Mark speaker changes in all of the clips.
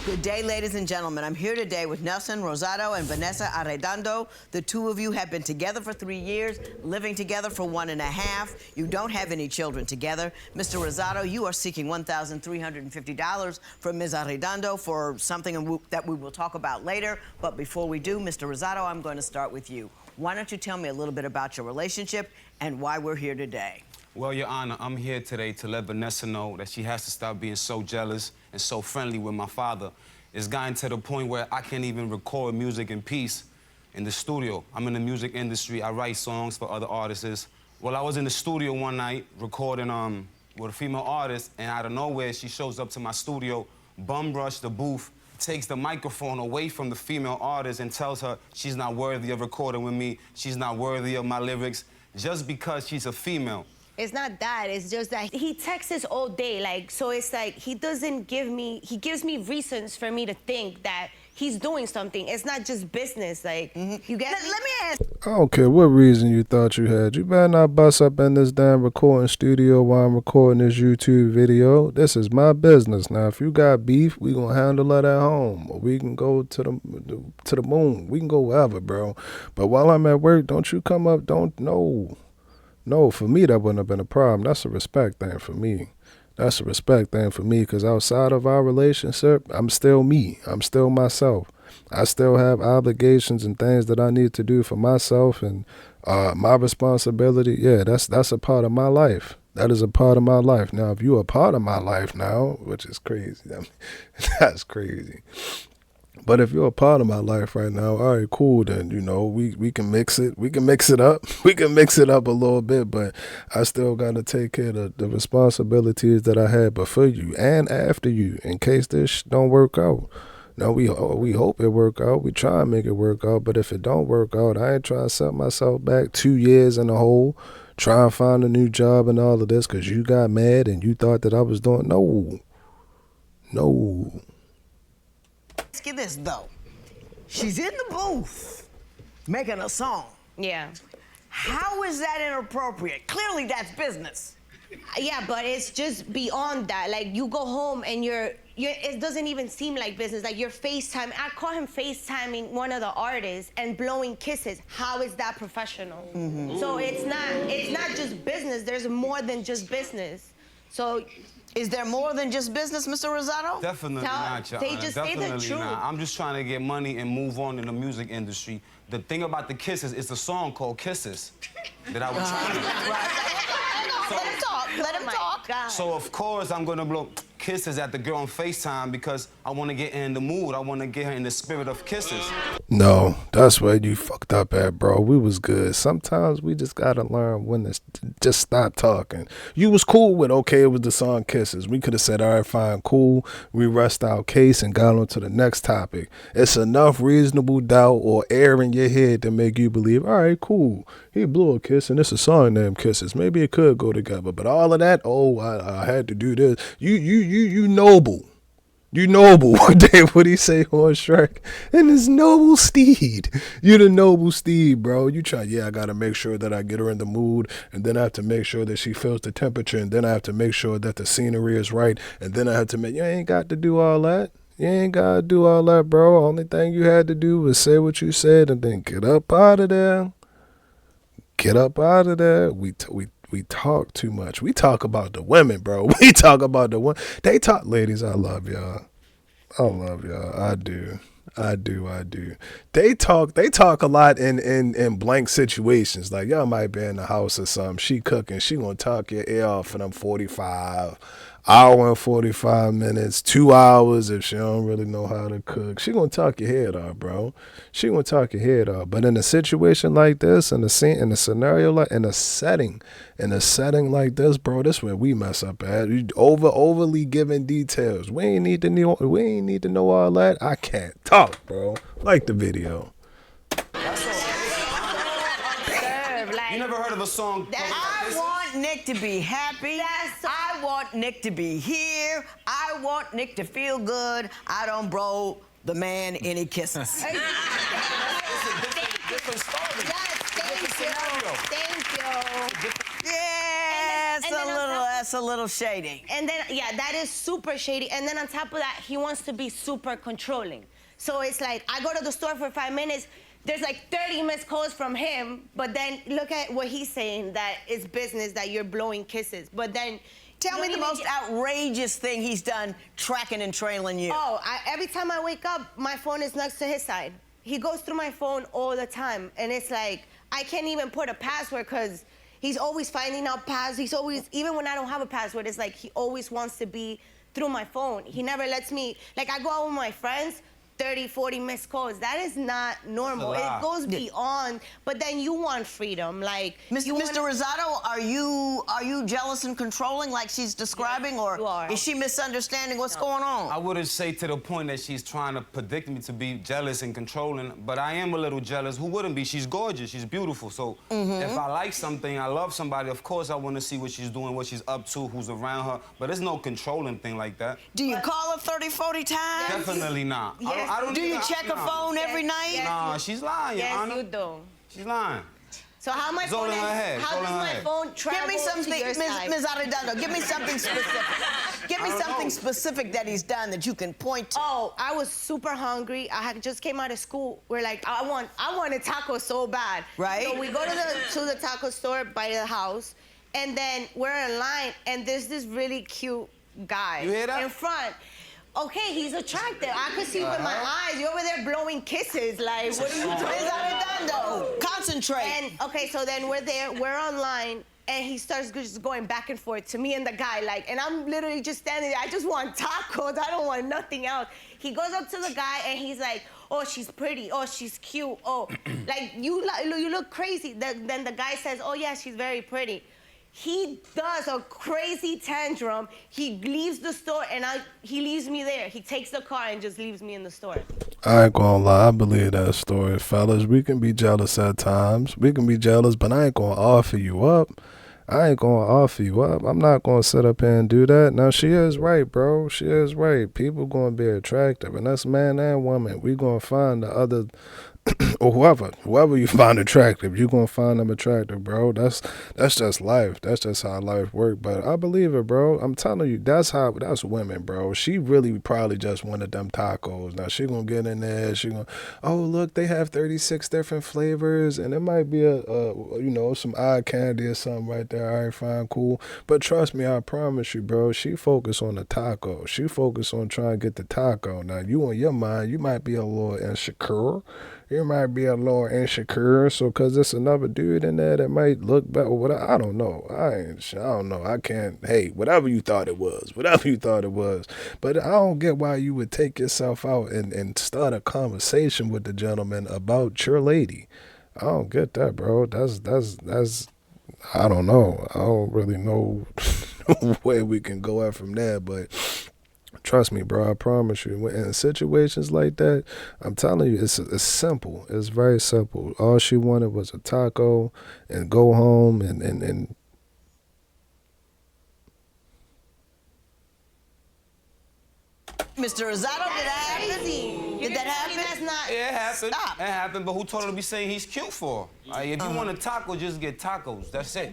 Speaker 1: Good day, ladies and gentlemen. I'm here today with Nelson Rosado and Vanessa Arredondo. The two of you have been together for 3 years, living together for 1.5. You don't have any children together. Mr. Rosado, you are seeking $1,350 from Ms. Arredondo for something that we will talk about later. But before we do, Mr. Rosado, I'm going to start with you. Why don't you tell me a little bit about your relationship and why we're here today?
Speaker 2: Well, Your Honor, I'm here today to let Vanessa know that she has to stop being so jealous and so friendly with my father. It's gotten to the point where I can't even record music in peace in the studio. I'm in the music industry. I write songs for other artists. Well, I was in the studio one night recording with a female artist, and out of nowhere, she shows up to my studio, bum rush the booth, takes the microphone away from the female artist and tells her she's not worthy of recording with me, she's not worthy of my lyrics, just because she's a female.
Speaker 3: It's not that, it's just that he texts us all day, like, so it's like he gives me reasons for me to think that he's doing something. It's not just business, like, you get me?
Speaker 1: Let me ask.
Speaker 4: I don't care what reason you thought you had. You better not bust up in this damn recording studio while I'm recording this YouTube video. This is my business. Now, if you got beef, we gonna handle it at home. Or we can go to the moon. We can go wherever, bro. But while I'm at work, don't you come up, No, for me, that wouldn't have been a problem. That's a respect thing for me. That's a respect thing for me, because outside of our relationship, I'm still me. I'm still myself. I still have obligations and things that I need to do for myself, and my responsibility, yeah, that's a part of my life. That is a part of my life. Now, if you're a part of my life now, which is crazy, I mean, that's crazy. But if you're a part of my life right now, all right, cool, then, you know, we can mix it. We can mix it up. We can mix it up a little bit, but I still got to take care of the responsibilities that I had before you and after you in case this don't work out. Now, we hope it work out. We try and make it work out, but if it don't work out, I ain't trying to set myself back 2 years in a hole, try and find a new job and all of this because you got mad and you thought that I was doing, no.
Speaker 1: Ask you this, though. She's in the booth making a song.
Speaker 3: Yeah.
Speaker 1: How is that inappropriate? Clearly, that's business.
Speaker 3: Yeah, but it's just beyond that. Like, you go home and it doesn't even seem like business. Like, you're FaceTime. I call him FaceTiming one of the artists and blowing kisses. How is that professional? So it's not just business. There's more than just business. So.
Speaker 1: Is there more than just business, Mr. Rosado?
Speaker 2: Definitely not, Your Honor.
Speaker 3: Just say the truth.
Speaker 2: Not. I'm just trying to get money and move on in the music industry. The thing about the kisses is the song called Kisses that I was trying to
Speaker 1: Let him talk. Let him talk.
Speaker 3: God.
Speaker 2: So, of course, I'm going to blow kisses at the girl on FaceTime because I want to get her in the mood. I want to get her in the spirit of kisses.
Speaker 4: No, that's where you fucked up at, bro. We was good. Sometimes we just got to learn when to just stop talking. You was cool with, okay, it was the song Kisses. We could have said, all right, fine, cool. We rest our case and got on to the next topic. It's enough reasonable doubt or air in your head to make you believe, all right, cool. He blew a kiss and it's a song named Kisses. Maybe it could go together. But all of that, oh, I had to do this. You noble. You noble. What he say on Shrek? And his noble steed. You the noble steed, bro. You try, yeah, I got to make sure that I get her in the mood. And then I have to make sure that she feels the temperature. And then I have to make sure that the scenery is right. And then I have to make, you ain't got to do all that. You ain't got to do all that, bro. Only thing you had to do was say what you said and then get up out of there. Get up out of there. We talk too much. We talk about the women, bro. We talk about the women. They talk, ladies, I love y'all. I love y'all. I do. They talk a lot in blank situations. Like, y'all might be in the house or something. She cooking. She gonna talk your ear off for them hour and 45 minutes, 2 hours if she don't really know how to cook. She gonna talk your head off, bro. She gonna talk your head off. But in a situation like this, in a scenario like in a setting like this, bro, this where we mess up at. Overly giving details. We ain't need to know all that. I can't talk, bro. Like the video.
Speaker 2: You never heard of a song?
Speaker 1: I want Nick to be happy. I want Nick to be here. I want Nick to feel good. I don't blow the man any kisses.
Speaker 2: Different story.
Speaker 3: Yes, thank you.
Speaker 1: Yes, a little That's a little shady.
Speaker 3: And then, yeah, that is super shady. And then on top of that, he wants to be super controlling. So it's like, I go to the store for 5 minutes, there's like 30 missed calls from him, but then look at what he's saying, that it's business, that you're blowing kisses. But then...
Speaker 1: Tell me the most outrageous thing he's done tracking and trailing you.
Speaker 3: Oh, every time I wake up, my phone is next to his side. He goes through my phone all the time. And it's like, I can't even put a password because he's always finding out passwords. He's always, even when I don't have a password, it's like he always wants to be through my phone. He never lets me, like I go out with my friends, 30, 40 missed calls. That is not normal. It goes beyond, but then you want freedom. Like,
Speaker 1: Mr. Rosado, are you jealous and controlling like she's describing, or is she misunderstanding what's going on?
Speaker 2: I wouldn't say to the point that she's trying to predict me to be jealous and controlling, but I am a little jealous. Who wouldn't be? She's gorgeous, she's beautiful. So if I like something, I love somebody, of course I want to see what she's doing, what she's up to, who's around her, but there's no controlling thing like that.
Speaker 1: Do you call her 30, 40 times?
Speaker 2: Definitely not.
Speaker 3: Yes.
Speaker 1: Do you check her phone every night?
Speaker 3: Yes,
Speaker 2: Nah, she's lying, Your Honor.
Speaker 3: Yes, you do.
Speaker 2: She's lying.
Speaker 3: So how my
Speaker 2: It's all
Speaker 3: phone
Speaker 2: in her head.
Speaker 3: how
Speaker 2: It's all
Speaker 3: does
Speaker 2: in her
Speaker 3: my
Speaker 2: head.
Speaker 3: phone travel
Speaker 1: Give me something,
Speaker 3: to your side?
Speaker 1: Ms. Arredondo, give me something specific. Give me something specific that he's done that you can point to.
Speaker 3: Oh, I was super hungry. I had just came out of school. We're like, I want a taco so bad.
Speaker 1: Right.
Speaker 3: So we go to the taco store by the house, and then we're in line, and there's this really cute guy
Speaker 2: You hear that?
Speaker 3: in front. Okay, he's attractive. I could see with my eyes. You're over there blowing kisses. Like, what are you doing?
Speaker 1: Ms. Arredondo, concentrate.
Speaker 3: And okay, so then we're there, we're online, and he starts just going back and forth to me and the guy, like, and I'm literally just standing there. I just want tacos. I don't want nothing else. He goes up to the guy and he's like, oh, she's pretty. Oh, she's cute. Oh, like you look crazy. Then the guy says, oh yeah, she's very pretty. He does a crazy tantrum. He leaves the store and he leaves me there. He takes the car and just leaves me in the store.
Speaker 4: I ain't gonna lie, I believe that story, fellas. We can be jealous at times. We can be jealous, but I ain't gonna offer you up. I ain't gonna offer you up. I'm not gonna sit up here and do that. Now, she is right, bro. She is right. People gonna be attractive, and that's man and woman. We gonna find the other, or whoever you find attractive, you gonna find them attractive, bro. That's just life. That's just how life works. But I believe it, bro. I'm telling you, that's women, bro. She really probably just wanted them tacos. Now she gonna get in there. She gonna, oh look, they have 36 different flavors, and it might be some eye candy or something right there. All right, fine, cool. But trust me, I promise you, bro. She focused on the taco. She focused on trying to get the taco. Now you, in your mind, you might be a little insecure. You might be a little insecure, so because there's another dude in there that might look better. I don't know. I don't know. I can't. Hey, whatever you thought it was. But I don't get why you would take yourself out and start a conversation with the gentleman about your lady. I don't get that, bro. That's. I don't know. I don't really know where we can go at from there, but. Trust me, bro, I promise you. In situations like that, I'm telling you, it's simple. It's very simple. All she wanted was a taco and go home and
Speaker 1: Mr. Rosado, did that happen? Did that happen?
Speaker 3: That's not...
Speaker 2: Yeah, it happened.
Speaker 1: Stop.
Speaker 2: It happened, but who told her to be saying he's cute for? If you want a taco, just get tacos. That's it.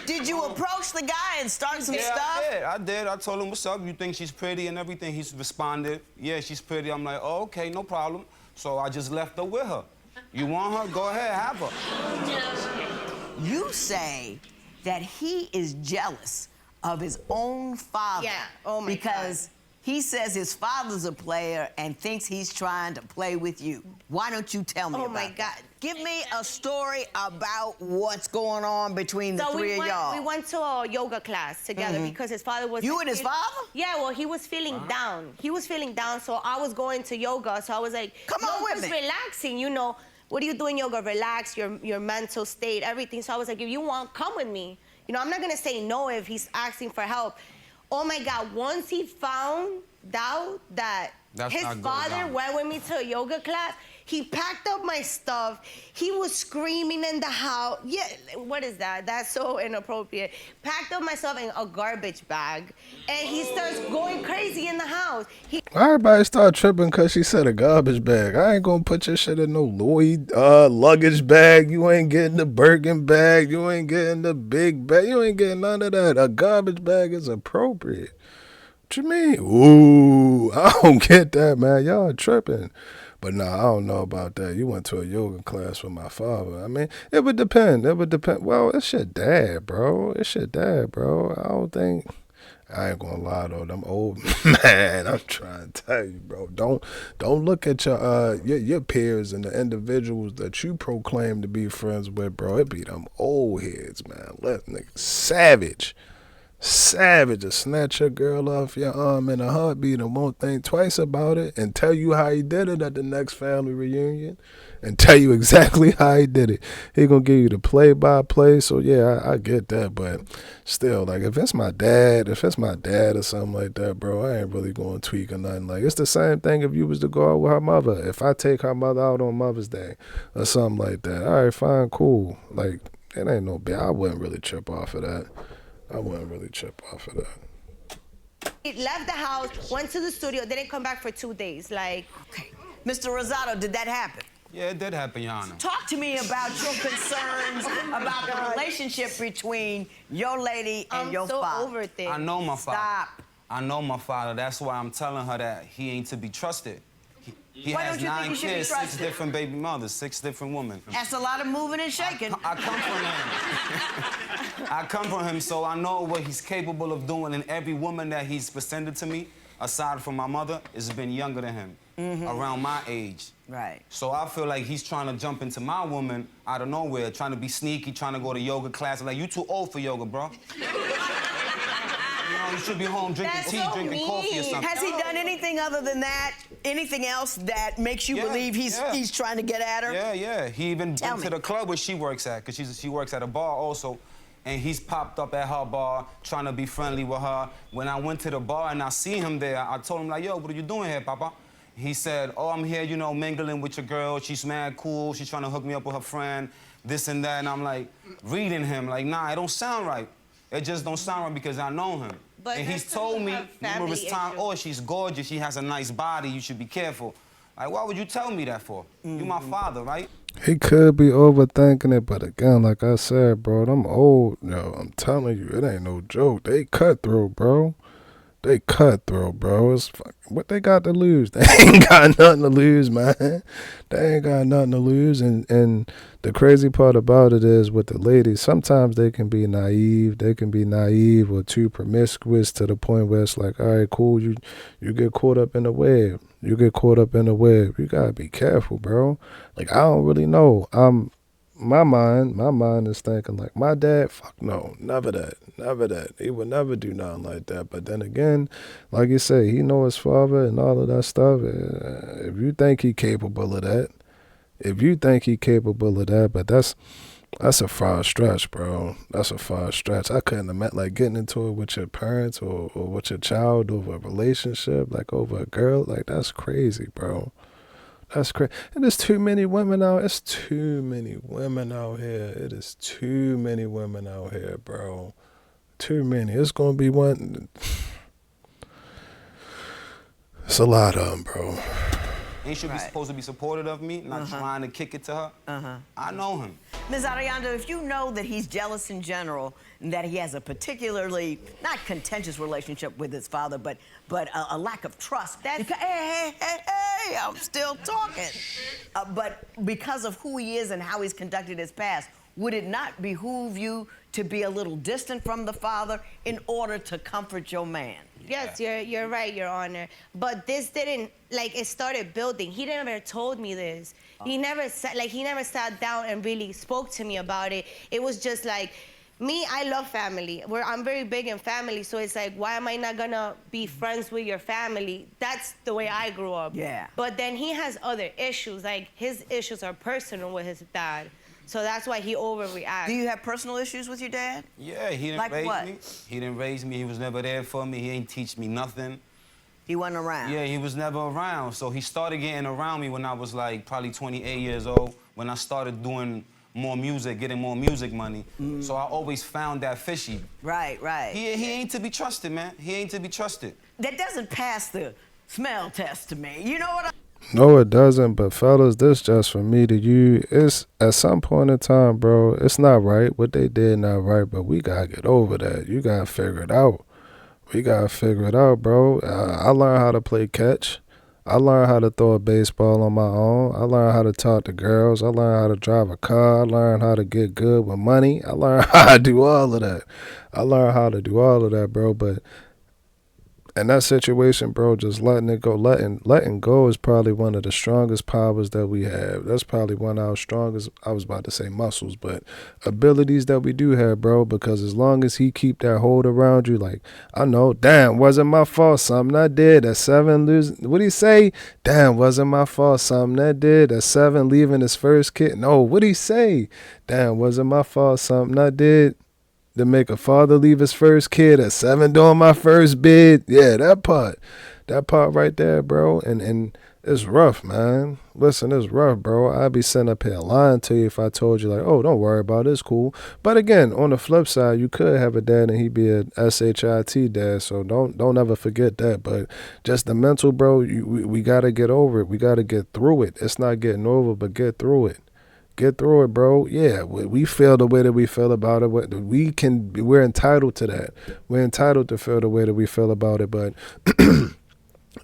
Speaker 1: Did you approach the guy and start some stuff?
Speaker 2: I did. I told him, what's up? You think she's pretty and everything? He's responded, yeah, she's pretty. I'm like, oh, okay, no problem. So I just left her with her. You want her? Go ahead, have her.
Speaker 1: You say that he is jealous of his own father.
Speaker 3: Yeah, oh my
Speaker 1: because
Speaker 3: God.
Speaker 1: He says his father's a player and thinks he's trying to play with you. Why don't you tell me about
Speaker 3: my God.
Speaker 1: that? Give me a story about what's going on between the three of y'all.
Speaker 3: We went to a yoga class together because his father was...
Speaker 1: You and his father?
Speaker 3: Yeah, well, he was feeling down. He was feeling down, so I was going to yoga, so I was like...
Speaker 1: Come on with me.
Speaker 3: Relaxing, you know. What are you doing yoga? Relax, your mental state, everything. So I was like, if you want, come with me. You know, I'm not gonna say no if he's asking for help. Oh my God, once he found out that his father went with me to a yoga class, He packed up my stuff. He was screaming in the house. Yeah, what is that? That's so inappropriate. Packed up my stuff in a garbage bag, and he starts going crazy in the house.
Speaker 4: Everybody start tripping because she said a garbage bag. I ain't gonna put your shit in no Louis luggage bag. You ain't getting the Birkin bag. You ain't getting the big bag. You ain't getting none of that. A garbage bag is appropriate. What you mean? Ooh, I don't get that, man. Y'all tripping. But nah, I don't know about that. You went to a yoga class with my father. I mean, it would depend. It would depend. Well, it's your dad, bro. It's your dad, bro. I don't think... I ain't gonna lie though, them old man. I'm trying to tell you, bro. Don't look at your peers and the individuals that you proclaim to be friends with, bro. It be them old heads, man. Let niggas savage to snatch your girl off your arm in a heartbeat and won't think twice about it and tell you how he did it at the next family reunion and tell you exactly how he did it. He gonna give you the play-by-play. So yeah, I get that, but still, like if it's my dad or something like that, bro, I ain't really gonna tweak or nothing. Like it's the same thing if you was to go out with her mother. If I take her mother out on Mother's Day or something like that, all right, fine, cool. Like it ain't no big. I wouldn't really trip off of that.
Speaker 3: He left the house, went to the studio, didn't come back for 2 days. Like,
Speaker 1: Okay. Mr. Rosado, did that happen?
Speaker 2: Yeah, it did happen, Your Honor.
Speaker 1: Talk to me about your concerns about the relationship between your lady and your father.
Speaker 3: I'm so over things.
Speaker 2: I know my father.
Speaker 1: Stop.
Speaker 2: I know my father. That's why I'm telling her that he ain't to be trusted. He
Speaker 1: Why
Speaker 2: has
Speaker 1: don't you think
Speaker 2: 9
Speaker 1: he should be
Speaker 2: kids, 6
Speaker 1: trusted?
Speaker 2: different baby mothers, 6 different women.
Speaker 1: That's a lot of moving and shaking.
Speaker 2: I come from him. I come from him, so I know what he's capable of doing. And every woman that he's presented to me, aside from my mother, has been younger than him, around my age.
Speaker 1: Right.
Speaker 2: So I feel like he's trying to jump into my woman out of nowhere, trying to be sneaky, trying to go to yoga class. Like, you too old for yoga, bro. You should be home drinking
Speaker 3: That's
Speaker 2: tea,
Speaker 3: so
Speaker 2: drinking coffee or
Speaker 3: mean.
Speaker 2: something.
Speaker 1: Has he done anything other than that? Anything else that makes you
Speaker 2: Yeah,
Speaker 1: believe he's trying to get at her?
Speaker 2: Yeah. He even
Speaker 1: Tell
Speaker 2: went to
Speaker 1: me.
Speaker 2: the club where she works at, because she works at a bar also. And he's popped up at her bar, trying to be friendly with her. When I went to the bar and I see him there, I told him, like, yo, what are you doing here, Papa? He said, oh, I'm here, you know, mingling with your girl. She's mad cool. She's trying to hook me up with her friend, this and that. And I'm like, reading him, like, nah, it don't sound right. It just don't sound right because I know him.
Speaker 3: But
Speaker 2: and he's
Speaker 3: that's
Speaker 2: told me
Speaker 3: have family
Speaker 2: numerous times,
Speaker 3: issues.
Speaker 2: oh, she's gorgeous, she has a nice body, you should be careful. Like, why would you tell me that for? You my father, right?
Speaker 4: He could be overthinking it, but again, like I said, bro, I'm old. Yo, I'm telling you, it ain't no joke. They cutthroat, bro. They cutthroat, bro. It's what they got to lose. They ain't got nothing to lose, man. They ain't got nothing to lose. And the crazy part about it is with the ladies, sometimes they can be naive. They can be naive or too promiscuous to the point where it's like, all right, cool, you get caught up in the web. You get caught up in the web. You gotta be careful, bro. Like, I don't really know. My mind is thinking like, my dad, fuck no, never that. He would never do nothing like that. But then again, like you say, he know his father and all of that stuff. If you think he capable of that, but that's a far stretch, bro. That's a far stretch. I couldn't have met like getting into it with your parents or with your child over a relationship, like over a girl. Like, that's crazy, bro. That's crazy. And there's too many women out. It's too many women out here. It is too many women out here, bro. Too many. It's gonna be one. It's a lot of them, bro.
Speaker 2: Ain't she be supposed to be supportive of me, not trying to kick it to her? I know him.
Speaker 1: Ms. Arellano, if you know that he's jealous in general and that he has a particularly, not contentious relationship with his father, but a lack of trust. Hey, I'm still talking. But because of who he is and how he's conducted his past, would it not behoove you to be a little distant from the father in order to comfort your man?
Speaker 3: Yes, you're right, Your Honor. But this didn't, like, it started building. He never told me this. He never sat down and really spoke to me about it. It was just like, me, I love family. I'm very big in family, so it's like, why am I not gonna be friends with your family? That's the way I grew up.
Speaker 1: Yeah.
Speaker 3: But then he has other issues, like his issues are personal with his dad. So that's why he overreacts.
Speaker 1: Do you have personal issues with your dad?
Speaker 2: Yeah, he didn't
Speaker 1: Like
Speaker 2: raise
Speaker 1: what?
Speaker 2: me. He didn't raise me. He was never there for me. He ain't teach me nothing.
Speaker 1: He wasn't around.
Speaker 2: Yeah, he was never around. So he started getting around me when I was like probably 28 years old, when I started doing more music, getting more music money. So I always found that fishy.
Speaker 1: Right, right.
Speaker 2: He ain't to be trusted, man. He ain't to be trusted.
Speaker 1: That doesn't pass the smell test to me. You know what I
Speaker 4: No, it doesn't. But fellas, this just for me to you. It's at some point in time, bro. It's not right. What they did not right. But we gotta get over that. You gotta figure it out. We gotta figure it out, bro. I learned how to play catch. I learned how to throw a baseball on my own. I learned how to talk to girls. I learned how to drive a car. I learned how to get good with money. I learned how to do all of that. I learned how to do all of that, bro. But in that situation, bro, just letting it go, letting go is probably one of the strongest powers that we have. That's probably one of our strongest, I was about to say muscles, but abilities that we do have, bro, because as long as he keep that hold around you, like, I know, damn, wasn't my fault, something I did. At 7, what'd he say? Damn, wasn't my fault, something I did. At 7, leaving his first kid. No, what'd he say? Damn, wasn't my fault, something I did. To make a father leave his first kid at 7 doing my first bid. Yeah, that part right there, bro. And it's rough, man. Listen, it's rough, bro. I'd be sitting up here lying to you if I told you, like, oh, don't worry about it, it's cool. But again, on the flip side, you could have a dad and he be a SHIT dad, so don't ever forget that. But just the mental, bro, we got to get over it. We got to get through it. It's not getting over, but get through it. Get through it, bro. Yeah, we feel the way that we feel about it. We're entitled to that. We're entitled to feel the way that we feel about it, but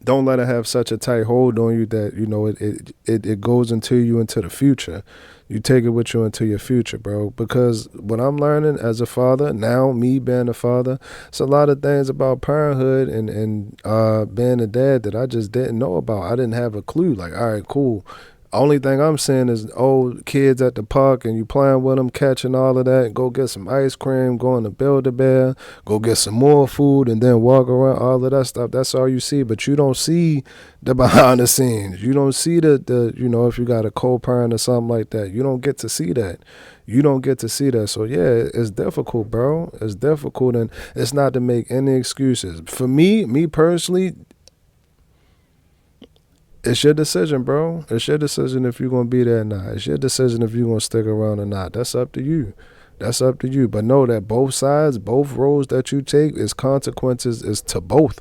Speaker 4: don't let it have such a tight hold on you that, you know, it goes into you into the future. You take it with you into your future, bro. Because what I'm learning as a father, now me being a father, it's a lot of things about parenthood and being a dad that I just didn't know about. I didn't have a clue. Like, all right, cool. Only thing I'm seeing is old kids at the park and you playing with them, catching all of that, go get some ice cream, go on the Build-A-Bear, go get some more food, and then walk around, all of that stuff. That's all you see, but you don't see the behind the scenes. You don't see the you know, if you got a co-parent or something like that, you don't get to see that. You don't get to see that. So, yeah, it's difficult, bro. It's difficult, and it's not to make any excuses. For me personally, it's your decision, bro. It's your decision if you're going to be there or not. It's your decision if you're going to stick around or not. That's up to you. That's up to you. But know that both sides, both roads that you take, is consequences is to both.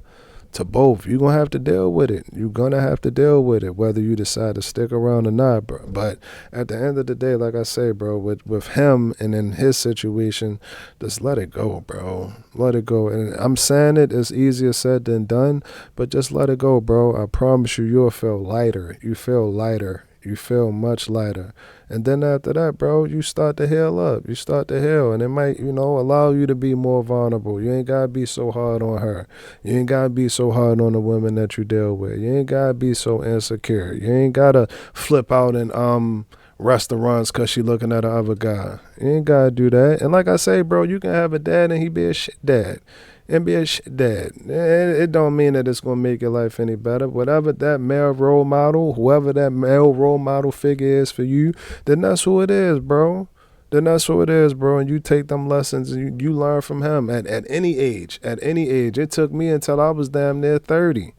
Speaker 4: To both. You're going to have to deal with it. You're going to have to deal with it, whether you decide to stick around or not, bro. But at the end of the day, like I say, bro, with him and in his situation, just let it go, bro. Let it go. And I'm saying it's easier said than done, but just let it go, bro. I promise you, you'll feel lighter. You feel lighter. You feel much lighter. And then after that, bro, you start to heal up. You start to heal. And it might, you know, allow you to be more vulnerable. You ain't got to be so hard on her. You ain't got to be so hard on the women that you deal with. You ain't got to be so insecure. You ain't got to flip out in restaurants because she looking at the other guy. You ain't got to do that. And like I say, bro, you can have a dad and he be a shit dad. And be a shit dad. It don't mean that it's going to make your life any better. Whatever that male role model, whoever that male role model figure is for you, then that's who it is, bro. Then that's who it is, bro. And you take them lessons and you learn from him at any age. At any age. It took me until I was damn near 30.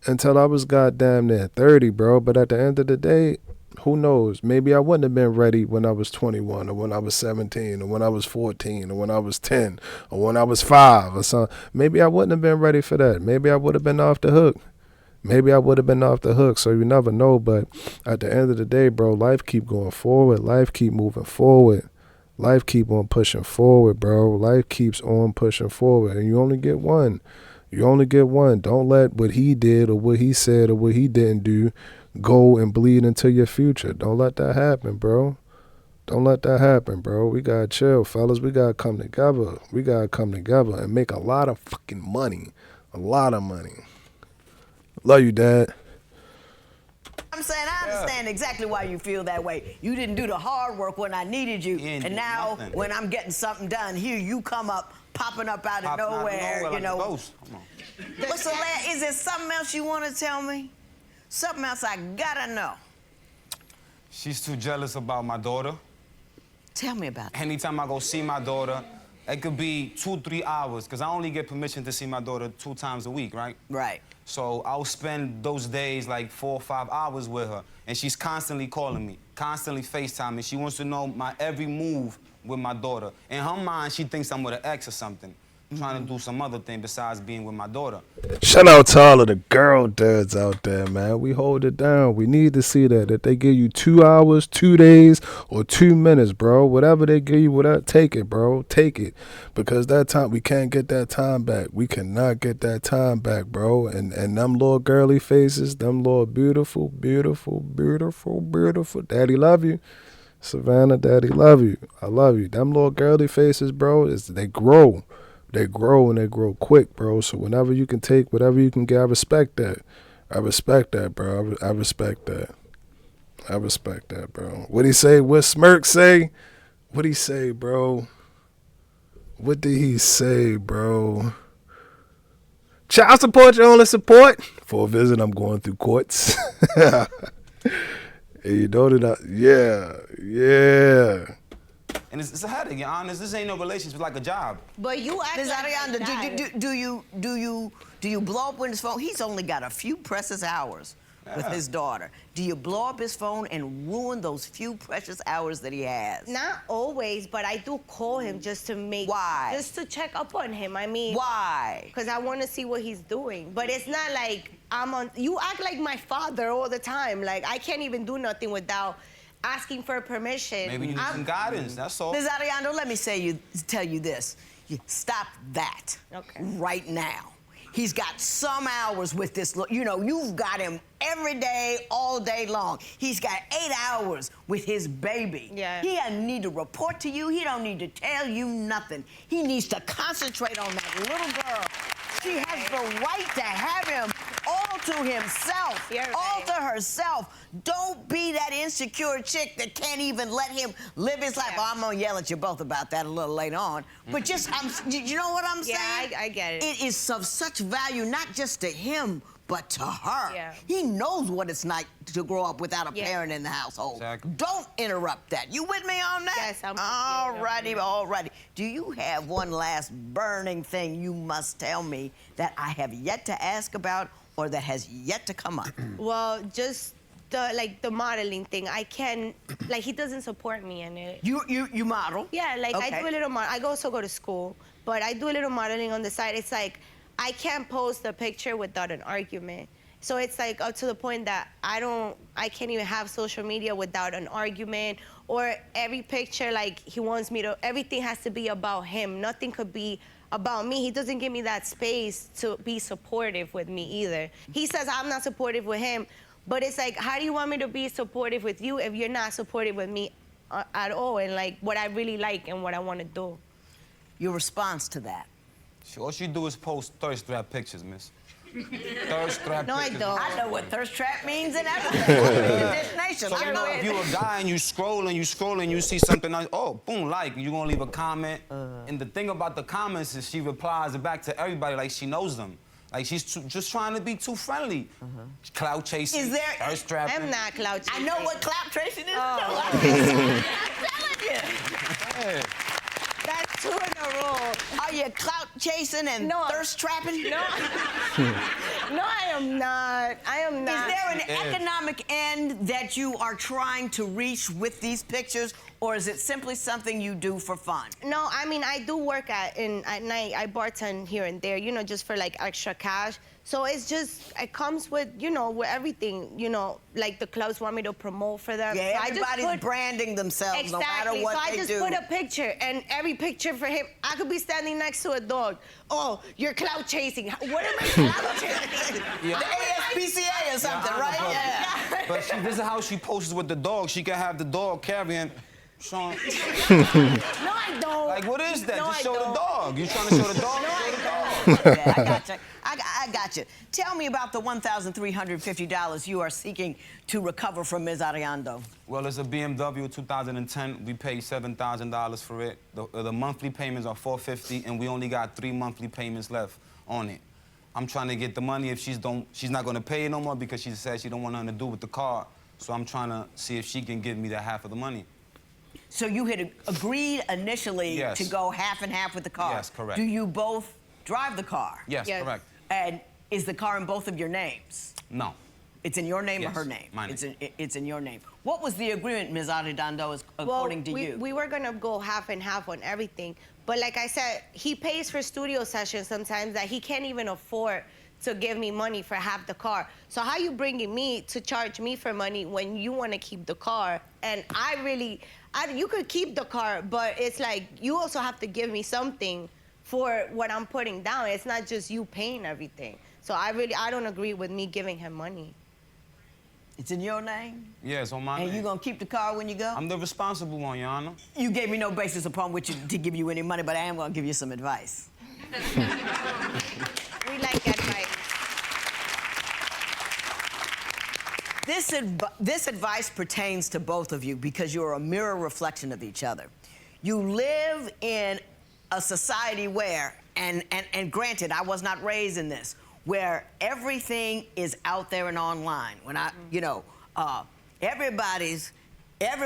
Speaker 4: Until I was goddamn near 30, bro. But at the end of the day, who knows? Maybe I wouldn't have been ready when I was 21 or when I was 17 or when I was 14 or when I was 10 or when I was 5 or something. Maybe I wouldn't have been ready for that. Maybe I would have been off the hook. Maybe I would have been off the hook. So you never know. But at the end of the day, bro, life keep going forward. Life keep moving forward. Life keep on pushing forward, bro. Life keeps on pushing forward. And you only get one. You only get one. Don't let what he did or what he said or what he didn't do go and bleed into your future. Don't let that happen, bro. Don't let that happen, bro. We gotta chill, fellas. We gotta come together. We gotta come together and make a lot of fucking money. A lot of money. Love you, Dad.
Speaker 1: I'm saying I understand exactly why you feel that way. You didn't do the hard work when I needed you, and now when I'm getting something done, here you come up, popping up out of nowhere, you know.
Speaker 2: Come on.
Speaker 1: What's the last? Is there something else you want to tell me? Something else I gotta know.
Speaker 2: She's too jealous about my daughter.
Speaker 1: Tell me about it.
Speaker 2: Anytime I go see my daughter, it could be 2-3 hours, because I only get permission to see my daughter 2 times a week, right?
Speaker 1: Right.
Speaker 2: So I'll spend those days like 4 or 5 hours with her, and she's constantly calling me, constantly FaceTiming. She wants to know my every move with my daughter. In her mind, she thinks I'm with an ex or something. Trying to do some other thing besides being with my daughter.
Speaker 4: Shout out to all of the girl dads out there, man. We hold it down. We need to see that they give you 2 hours, 2 days, or 2 minutes, bro. Whatever they give you, whatever, take it, bro. Take it. Because that time, we can't get that time back. We cannot get that time back, bro. And them little girly faces, them little beautiful, beautiful, beautiful, beautiful. Daddy love you. Savannah, daddy love you. I love you. Them little girly faces, bro, they grow. They grow and they grow quick, bro. So whenever you can take, whatever you can get, I respect that. I respect that, bro. I respect that. I respect that, bro. What'd he say? What Smirk say? What'd he say, bro? What did he say, bro? Child support, your only support. For a visit, I'm going through courts. Hey, you know that? Yeah.
Speaker 2: And it's a headache, Your Honor. This ain't no relationship, it's like a job.
Speaker 3: But you act
Speaker 1: Ms.
Speaker 3: like
Speaker 1: Arianda,
Speaker 3: that.
Speaker 1: do you blow up with his phone? He's only got a few precious hours with his daughter. Do you blow up his phone and ruin those few precious hours that he has?
Speaker 3: Not always, but I do call him just to make...
Speaker 1: Why?
Speaker 3: Just to check up on him. I mean...
Speaker 1: Why?
Speaker 3: Because I want to see what he's doing. But it's not like I'm on... You act like my father all the time. Like, I can't even do nothing without asking for permission.
Speaker 2: Maybe you need some guidance, that's all.
Speaker 1: Ms. Arianda, let me tell you this. Stop that right now. He's got some hours with this, you know, you've got him every day, all day long. He's got 8 hours with his baby.
Speaker 3: Yeah.
Speaker 1: He doesn't need to report to you. He don't need to tell you nothing. He needs to concentrate on that little girl. She has the right to have him all to himself, all to herself. Don't be that insecure chick that can't even let him live his life. Oh, I'm gonna yell at you both about that a little later on. But just, you know what I'm saying?
Speaker 3: Yeah, I get it.
Speaker 1: It is of such value, not just to him, but to her.
Speaker 3: Yeah.
Speaker 1: He knows what it's like to grow up without a parent in the household.
Speaker 2: Exactly.
Speaker 1: Don't interrupt that. You with me on that?
Speaker 3: Yes, I'm with you.
Speaker 1: All righty. Do you have one last burning thing you must tell me that I have yet to ask about or that has yet to come up?
Speaker 3: Well, just the modeling thing. I can, like, he doesn't support me in it.
Speaker 1: You model?
Speaker 3: Yeah, like I do a little I also go to school, but I do a little modeling on the side. It's like I can't post a picture without an argument. So it's like up to the point that I can't even have social media without an argument, or every picture, like, he wants me to, everything has to be about him. Nothing could be about me. He doesn't give me that space to be supportive with me either. He says I'm not supportive with him, but it's like, how do you want me to be supportive with you if you're not supportive with me at all, and like what I really like and what I want to do?
Speaker 1: Your response to that?
Speaker 2: All she do is post thirst trap pictures, miss. Thirst trap
Speaker 3: No, I
Speaker 2: pictures.
Speaker 3: don't.
Speaker 1: I know what thirst trap means and everything.
Speaker 2: So, you know, if you're a guy and you scroll and you see something, oh, boom, like, you're gonna leave a comment. And the thing about the comments is she replies back to everybody like she knows them. Like, she's just trying to be too friendly. Clout chasing,
Speaker 1: Is there...
Speaker 2: thirst trapping.
Speaker 3: I'm not clout chasing.
Speaker 1: I know what clout tracing is.
Speaker 3: Oh.
Speaker 1: I'm telling you.
Speaker 3: That's 2 in a row.
Speaker 1: Are you clout chasing and thirst trapping?
Speaker 3: No. No, I am not. I am not.
Speaker 1: Is there an economic end that you are trying to reach with these pictures, or is it simply something you do for fun?
Speaker 3: No, I mean, I do work at night. I bartend here and there, you know, just for like extra cash. So it's just, it comes with, you know, with everything, you know, like the clubs want me to promote for them.
Speaker 1: Yeah,
Speaker 3: so
Speaker 1: everybody's branding themselves no matter what they do.
Speaker 3: So I just put a picture, and every picture for him, I could be standing next to a dog. Oh, you're clout chasing. What am I clout chasing?
Speaker 2: Yeah.
Speaker 1: The ASPCA or something, right? Yeah.
Speaker 2: But this is how she posts with the dog. She can have the dog carrying Sean.
Speaker 3: No, I don't.
Speaker 2: Like, what is that?
Speaker 3: No,
Speaker 2: Just
Speaker 3: I
Speaker 2: show
Speaker 3: don't.
Speaker 2: the dog. You trying to show the dog?
Speaker 3: No,
Speaker 2: show the
Speaker 3: I
Speaker 2: dog.
Speaker 1: Yeah, I got you. I got you. Tell me about the $1,350 you are seeking to recover from Ms. Ariando.
Speaker 2: Well, it's a BMW 2010. We paid $7,000 for it. The monthly payments are $450, and we only got 3 monthly payments left on it. I'm trying to get the money if she's not going to pay it no more because she said she don't want nothing to do with the car. So I'm trying to see if she can give me that half of the money.
Speaker 1: So you had agreed initially to go half and half with the car.
Speaker 2: Yes, correct.
Speaker 1: Do you both drive the car?
Speaker 2: Yes, correct.
Speaker 1: And Is the car in both of your names?
Speaker 2: No.
Speaker 1: It's in your name
Speaker 2: Yes,
Speaker 1: or her name?
Speaker 2: my name.
Speaker 1: It's in your name. What was the agreement, Ms. Arredondo, according to you?
Speaker 3: We were gonna go half and half on everything, but like I said, he pays for studio sessions sometimes that he can't even afford to give me money for half the car. So how you bringing me to charge me for money when you want to keep the car? And you could keep the car, but it's like you also have to give me something for what I'm putting down. It's not just you paying everything. So I don't agree with me giving him money.
Speaker 1: It's in your name?
Speaker 2: Yeah, it's on my name.
Speaker 1: And you gonna keep the car when you go?
Speaker 2: I'm the responsible one, Your Honor.
Speaker 1: You gave me no basis upon which to give you any money, but I am gonna give you some advice.
Speaker 3: We like advice.
Speaker 1: This advice pertains to both of you because you're a mirror reflection of each other. You live in a society where, and granted, I was not raised in this, where everything is out there and online. When every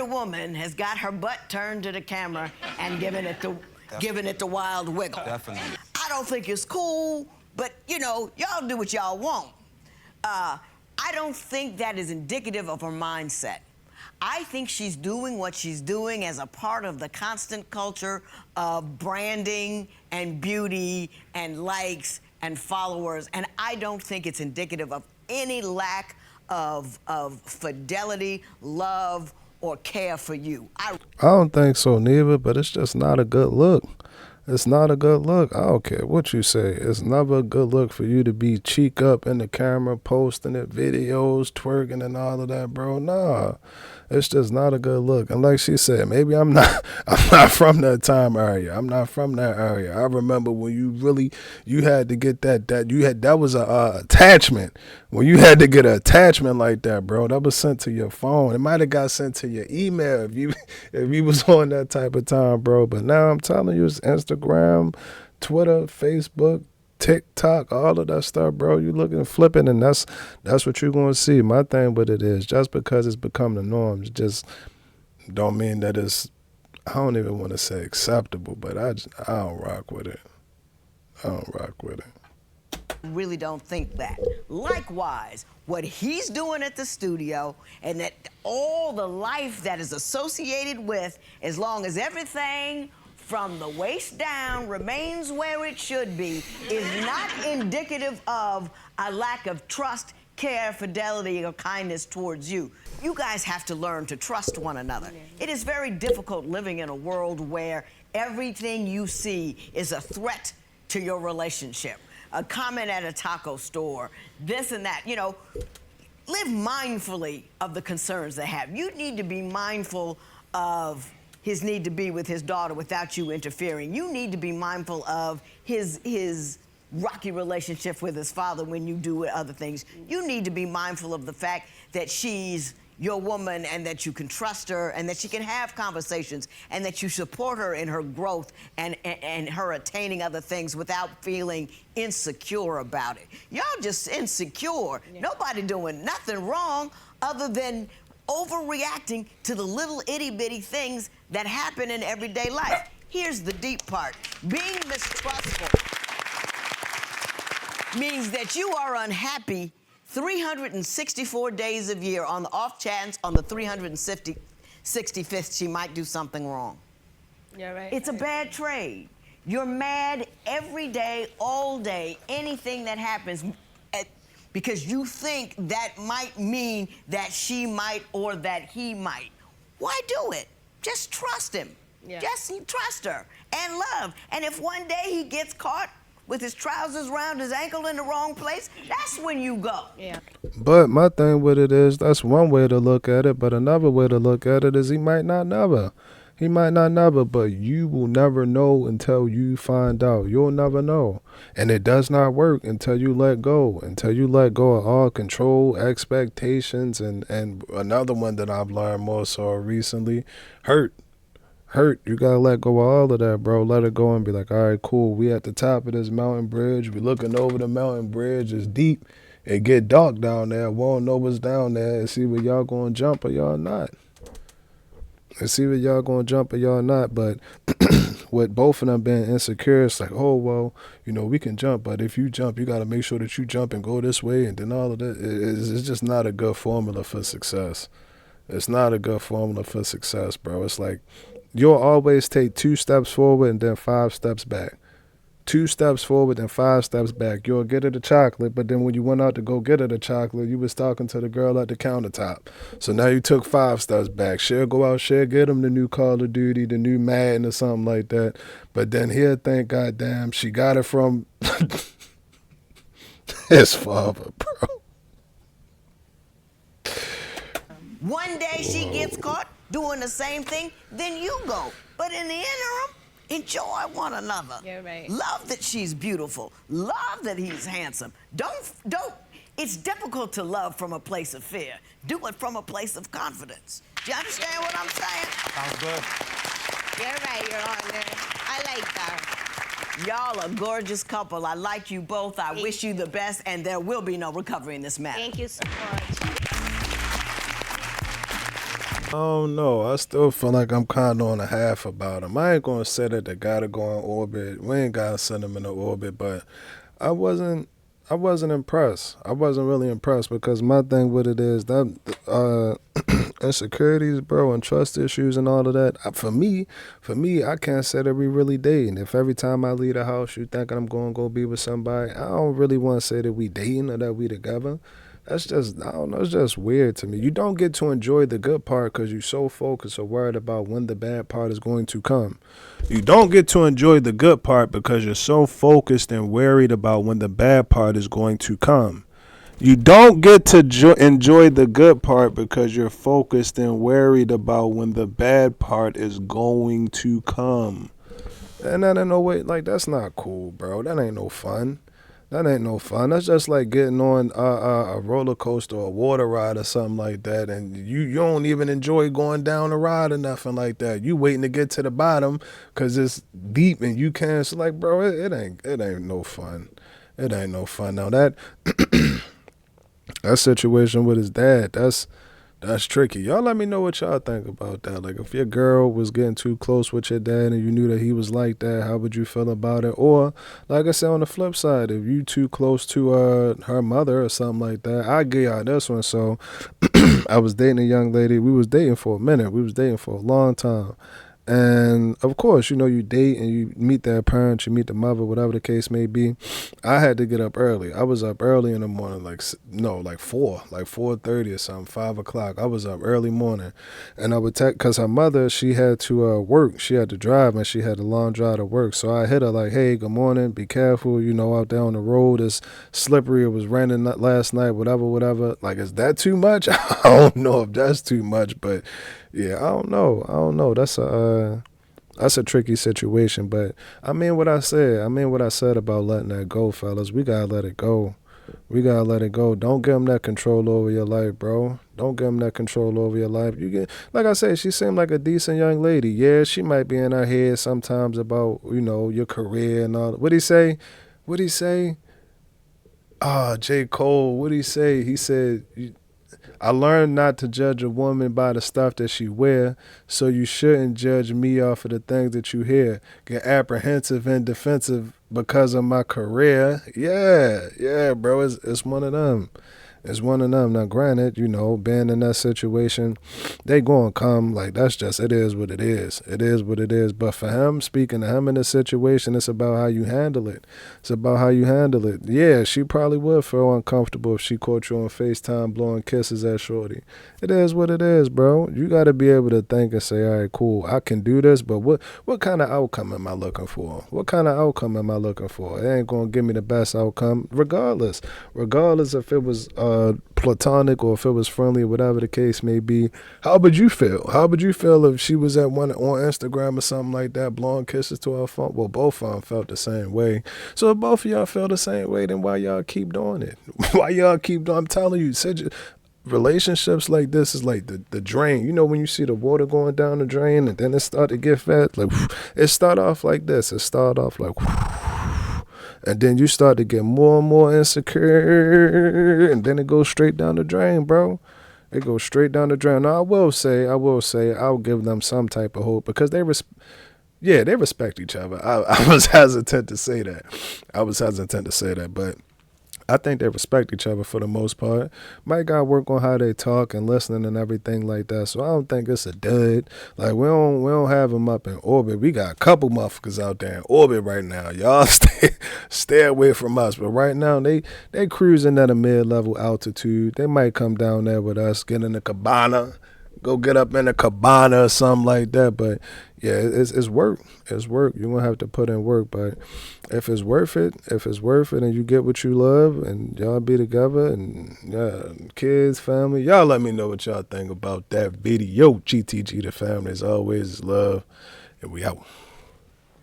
Speaker 1: woman has got her butt turned to the camera and giving it the wild wiggle.
Speaker 2: Definitely.
Speaker 1: I don't think it's cool, but y'all do what y'all want. I don't think that is indicative of her mindset. I think she's doing what she's doing as a part of the constant culture of branding and beauty and likes and followers, and I don't think it's indicative of any lack of fidelity, love, or care for you.
Speaker 4: I don't think so neither, but it's just not a good look. It's not a good look. I don't care what you say. It's never a good look for you to be cheek up in the camera, posting it, videos, twerking and all of that, bro. Nah, it's just not a good look. And like she said, maybe I'm not from that time area. I'm not from that area. I remember when you had to get that was a attachment. When you had to get an attachment like that, bro, that was sent to your phone. It might have got sent to your email if you was on that type of time, bro. But now I'm telling you, it's Instagram, Twitter, Facebook, TikTok, all of that stuff, bro. You looking flipping, and that's what you're gonna see. My thing with it is, just because it's become the norm, it just don't mean that it's, I don't even want to say acceptable, but I don't rock with it. I don't rock with it.
Speaker 1: Really don't think that. Likewise, what he's doing at the studio and that all the life that is associated with, as long as everything from the waist down remains where it should be, is not indicative of a lack of trust, care, fidelity, or kindness towards you. You guys have to learn to trust one another. It is very difficult living in a world where everything you see is a threat to your relationship. A comment at a taco store, this and that, live mindfully of the concerns they have. You need to be mindful of his need to be with his daughter without you interfering. You need to be mindful of his rocky relationship with his father when you do other things. You need to be mindful of the fact that she's your woman and that you can trust her and that she can have conversations and that you support her in her growth and her attaining other things without feeling insecure about it. Y'all just insecure. Yeah. Nobody doing nothing wrong other than overreacting to the little itty-bitty things that happen in everyday life. Here's the deep part. Being mistrustful means that you are unhappy 364 days of year. On the off chance, on the 365th, she might do something wrong.
Speaker 3: Yeah, right.
Speaker 1: It's a bad trade. You're mad every day, all day, anything that happens, because you think that might mean that she might or that he might. Why do it? Just trust him. Yeah. Just trust her and love. And if one day he gets caught with his trousers around his ankle in the wrong place, that's when you go. Yeah.
Speaker 4: But my thing with it is, that's one way to look at it, but another way to look at it is he might not never. He might not never, but you will never know until you find out. You'll never know. And it does not work until you let go. Until you let go of all control, expectations, and another one that I've learned more so recently, hurt. You gotta let go of all of that, bro. Let it go and be like, all right, cool. We at the top of this mountain bridge. We looking over the mountain bridge. It's deep. It get dark down there. We don't know what's down there. And see where y'all gonna jump or y'all not. And see where y'all gonna jump or y'all not. But with both of them being insecure, it's like, oh, well, you know, we can jump, but if you jump, you got to make sure that you jump and go this way, and then all of that. It's just not a good formula for success. It's not a good formula for success, bro. It's like you'll always take 2 steps forward and then 5 steps back. 2 steps forward and 5 steps back. You'll get her the chocolate, but then when you went out to go get her the chocolate, you was talking to the girl at the countertop. So now you took 5 steps back. She'll go out, she'll get him the new Call of Duty, the new Madden or something like that. But then he'll think, goddamn, she got it from his father, bro.
Speaker 1: One day she gets caught doing the same thing, then you go. But in the interim, enjoy one another.
Speaker 3: You're right.
Speaker 1: Love that she's beautiful. Love that he's handsome. Don't. It's difficult to love from a place of fear. Do it from a place of confidence. Do you understand what I'm saying?
Speaker 2: Sounds good.
Speaker 3: You're right, Your Honor. I like that.
Speaker 1: Y'all a gorgeous couple. I like you both. I wish you the best, and there will be no recovery in this matter.
Speaker 3: Thank you so much.
Speaker 4: I don't know. I still feel like I'm kind of on a half about him. I ain't going to say that they got to go in orbit. We ain't got to send him in the orbit, but I wasn't impressed. I wasn't really impressed because my thing with it is that insecurities, bro, and trust issues and all of that. For me, I can't say that we really dating. If every time I leave the house, you thinking I'm going to go be with somebody, I don't really want to say that we dating or that we together. That's just, I don't know, it's just weird to me. You don't get to enjoy the good part because you're so focused or worried about when the bad part is going to come. You don't get to enjoy the good part because you're so focused and worried about when the bad part is going to come. You don't get to enjoy the good part because you're focused and worried about when the bad part is going to come. And that ain't no way, like, that's not cool, bro. That ain't no fun. That ain't no fun. That's just like getting on a roller coaster or a water ride or something like that, and you don't even enjoy going down the ride or nothing like that. You waiting to get to the bottom because it's deep and you can't. It's like, bro, it ain't no fun. It ain't no fun. Now that situation with his dad, that's tricky. Y'all let me know what y'all think about that. Like, if your girl was getting too close with your dad and you knew that he was like that, how would you feel about it? Or, like I said, on the flip side, if you too close to her mother or something like that, I get y'all this one. So, I was dating a young lady. We was dating for a minute. We was dating for a long time. And of course, you know, you date and you meet their parents, you meet the mother, whatever the case may be. I had to get up early. I was up early in the morning, like 4:30 or something, 5 o'clock. I was up early morning. And I would because her mother, she had to work. She had to drive and she had a long drive to work. So I hit her like, hey, good morning, be careful, you know, out there on the road. It's slippery. It was raining last night, whatever. Like, is that too much? I don't know if that's too much, but yeah, I don't know. That's a tricky situation, but I mean what I said about letting that go, fellas. We gotta let it go. Don't give them that control over your life, bro. Don't give them that control over your life. You get, like I said, she seemed like a decent young lady. Yeah, she might be in her head sometimes about, you know, your career and all. What'd he say? J. Cole. What'd he say? He said, I learned not to judge a woman by the stuff that she wear, so you shouldn't judge me off of the things that you hear. Get apprehensive and defensive because of my career. Yeah, bro, it's one of them. It's one of them. Now, granted, you know, being in that situation, they gonna come. Like, that's just, it is what it is. It is what it is. But for him, speaking to him in this situation, it's about how you handle it. Yeah, she probably would feel uncomfortable if she caught you on FaceTime blowing kisses at shorty. It is what it is, bro. You got to be able to think and say, all right, cool, I can do this, but what kind of outcome am I looking for? It ain't going to give me the best outcome regardless if it was platonic or if it was friendly, whatever the case may be. How would you feel? If she was at one on Instagram or something like that, blowing kisses to her phone? Well, both of them felt the same way. So if both of y'all feel the same way, then why y'all keep doing it? I'm telling you, relationships like this is like the drain. You know, when you see the water going down the drain and then it start to get fat, like it start off like this. It start off like, and then you start to get more and more insecure, and then it goes straight down the drain, bro. It goes straight down the drain. Now, I will say, I'll give them some type of hope because Yeah, they respect each other. I was hesitant to say that. But I think they respect each other for the most part. Might got to work on how they talk and listening and everything like that. So I don't think it's a dud. Like we don't have them up in orbit. We got a couple motherfuckers out there in orbit right now. Y'all stay away from us. But right now they cruising at a mid-level altitude. They might come down there with us, get in the cabana, go get up in the cabana or something like that. But yeah, it's work. It's work. You're gonna have to put in work. But if it's worth it, and you get what you love and y'all be together and kids, family, y'all let me know what y'all think about that video. GTG, the family, as always, is love, and we out.